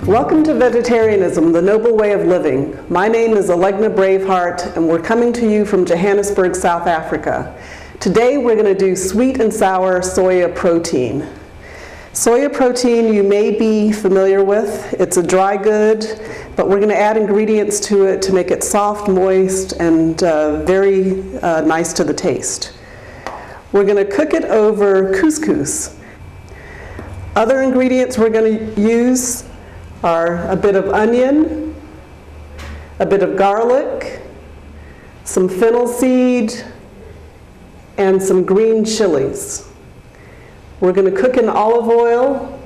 Welcome to Vegetarianism, the Noble Way of Living. My name is Alegna Braveheart, and we're coming to you from Johannesburg, South Africa. Today we're going to do sweet and sour soya protein. Soya protein you may be familiar with. It's a dry good, but we're going to add ingredients to it to make it soft, moist, and very nice to the taste. We're going to cook it over couscous. Other ingredients we're going to use are a bit of onion, a bit of garlic, some fennel seed, and some green chilies. We're going to cook in olive oil.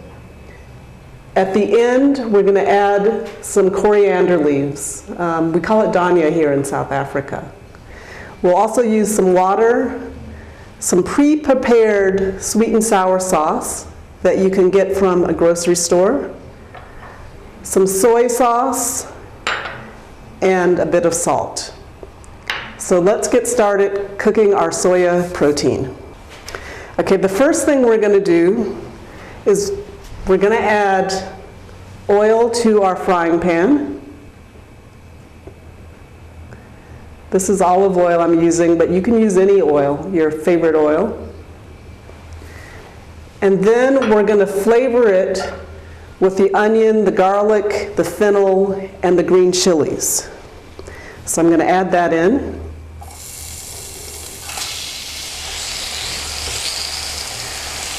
At the end, we're going to add some coriander leaves. We call it dhania here in South Africa. We'll also use some water, some pre-prepared sweet and sour sauce that you can get from a grocery store, some soy sauce, and a bit of salt. So let's get started cooking our soya protein. Okay, the first thing we're going to do is we're going to add oil to our frying pan. This is olive oil I'm using, but you can use any oil, your favorite oil. And then we're going to flavor it with the onion, the garlic, the fennel, and the green chilies. So I'm going to add that in.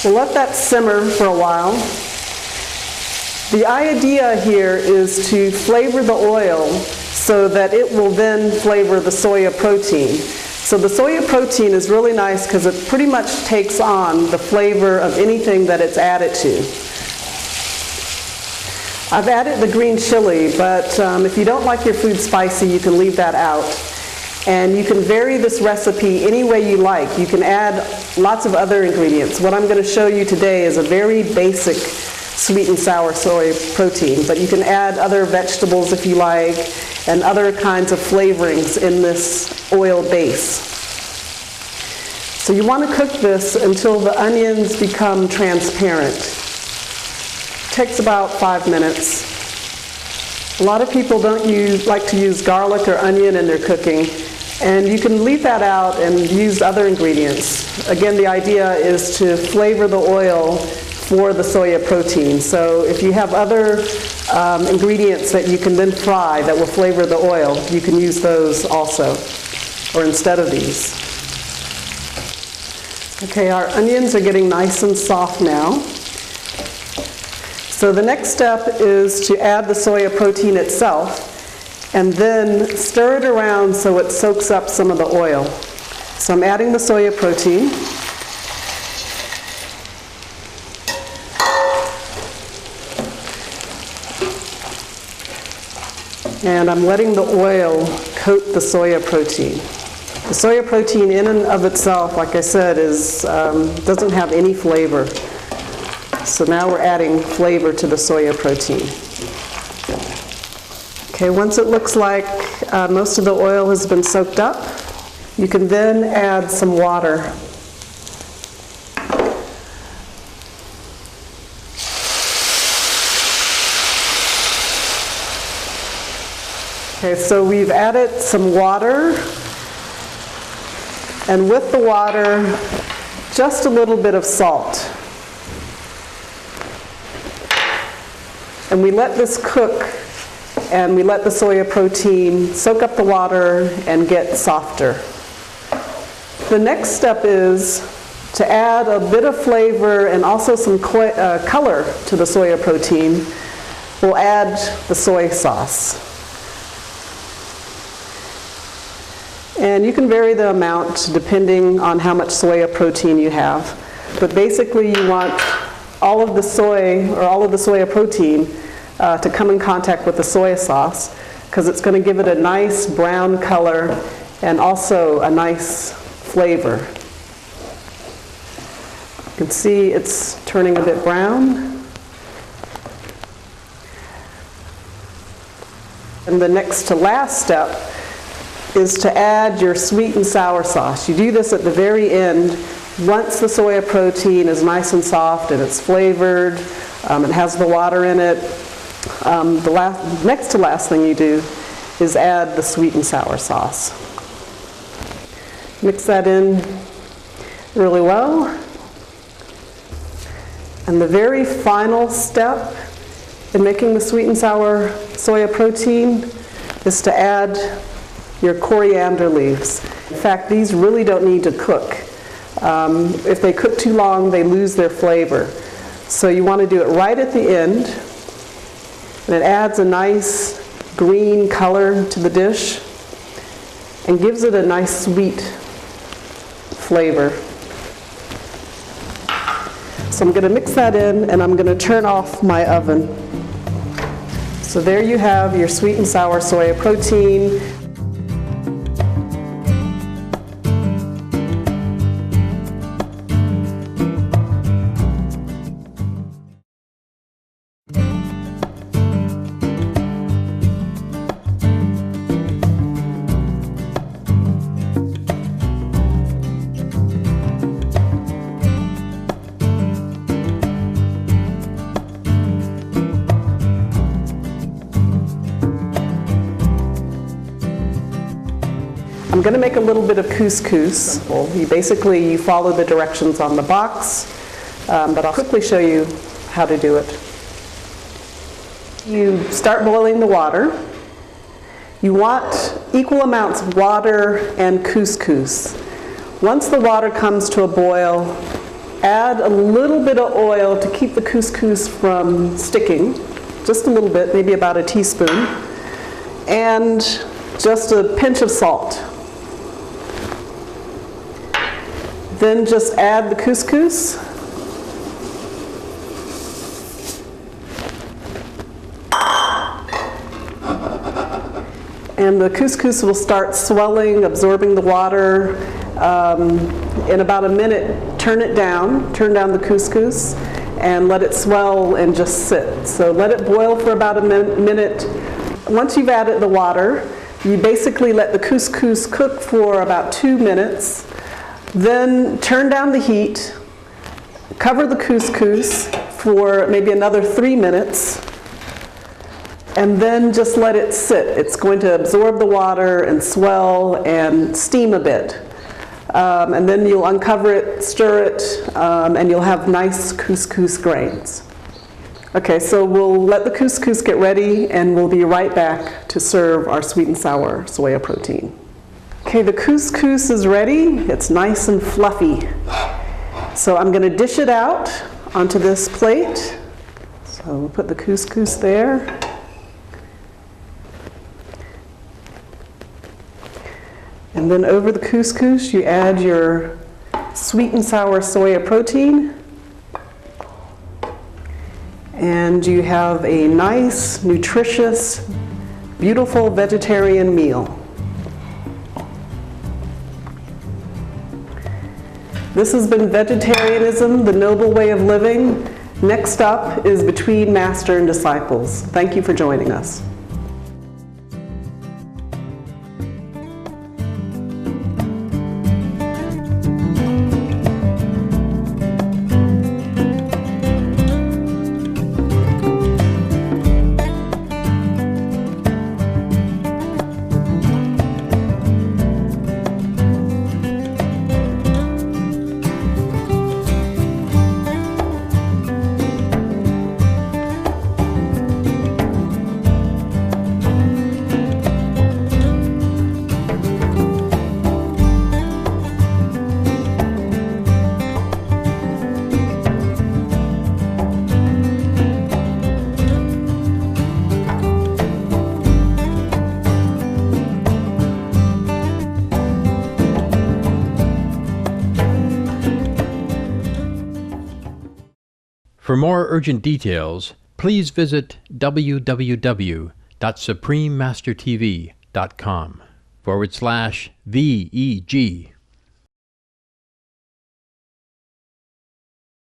We'll let that simmer for a while. The idea here is to flavor the oil so that it will then flavor the soya protein. So the soya protein is really nice because it pretty much takes on the flavor of anything that it's added to. I've added the green chili, but if you don't like your food spicy, you can leave that out. And you can vary this recipe any way you like. You can add lots of other ingredients. What I'm going to show you today is a very basic sweet and sour soy protein, but you can add other vegetables if you like, and other kinds of flavorings in this oil base. So you want to cook this until the onions become transparent. It takes about 5 minutes. A lot of people don't like to use garlic or onion in their cooking, and you can leave that out and use other ingredients. Again, the idea is to flavor the oil for the soya protein. So if you have other ingredients that you can then fry that will flavor the oil, you can use those also, or instead of these. Okay, our onions are getting nice and soft now. So the next step is to add the soya protein itself and then stir it around so it soaks up some of the oil. So I'm adding the soya protein. And I'm letting the oil coat the soya protein. The soya protein in and of itself, like I said, doesn't have any flavor. So now we're adding flavor to the soya protein. Okay, once it looks like most of the oil has been soaked up, you can then add some water. Okay, so we've added some water, and with the water, just a little bit of salt. And we let this cook, and we let the soya protein soak up the water and get softer. The next step is to add a bit of flavor and also some color to the soya protein. We'll add the soy sauce. And you can vary the amount depending on how much soya protein you have. But basically you want all of the soy, or all of the soya protein, to come in contact with the soy sauce, because it's going to give it a nice brown color and also a nice flavor. You can see it's turning a bit brown. And the next to last step is to add your sweet and sour sauce. You do this at the very end once the soya protein is nice and soft and it's flavored, it has the water in it. Next to last thing you do is add the sweet and sour sauce. Mix that in really well. And the very final step in making the sweet and sour soya protein is to add your coriander leaves. In fact, these really don't need to cook. If they cook too long, they lose their flavor. So you want to do it right at the end, and it adds a nice green color to the dish and gives it a nice sweet flavor. So I'm going to mix that in, and I'm going to turn off my oven. So there you have your sweet and sour soya protein. I'm going to make a little bit of couscous. You follow the directions on the box, but I'll quickly show you how to do it. You start boiling the water. You want equal amounts of water and couscous. Once the water comes to a boil, add a little bit of oil to keep the couscous from sticking, just a little bit, maybe about a teaspoon, and just a pinch of salt. Then just add the couscous. And the couscous will start swelling, absorbing the water. In about a minute, turn down the couscous and let it swell and just sit. So let it boil for about a minute. Once you've added the water, you basically let the couscous cook for about 2 minutes. Then turn down the heat, cover the couscous for maybe another 3 minutes, and then just let it sit. It's going to absorb the water and swell and steam a bit. And then you'll uncover it, stir it, and you'll have nice couscous grains. Okay, so we'll let the couscous get ready, and we'll be right back to serve our sweet and sour soya protein. Okay, the couscous is ready. It's nice and fluffy. So I'm going to dish it out onto this plate. So we'll put the couscous there. And then over the couscous, you add your sweet and sour soya protein. And you have a nice, nutritious, beautiful vegetarian meal. This has been Vegetarianism, the Noble Way of Living. Next up is Between Master and Disciples. Thank you for joining us. For more urgent details, please visit www.suprememastertv.com/VEG.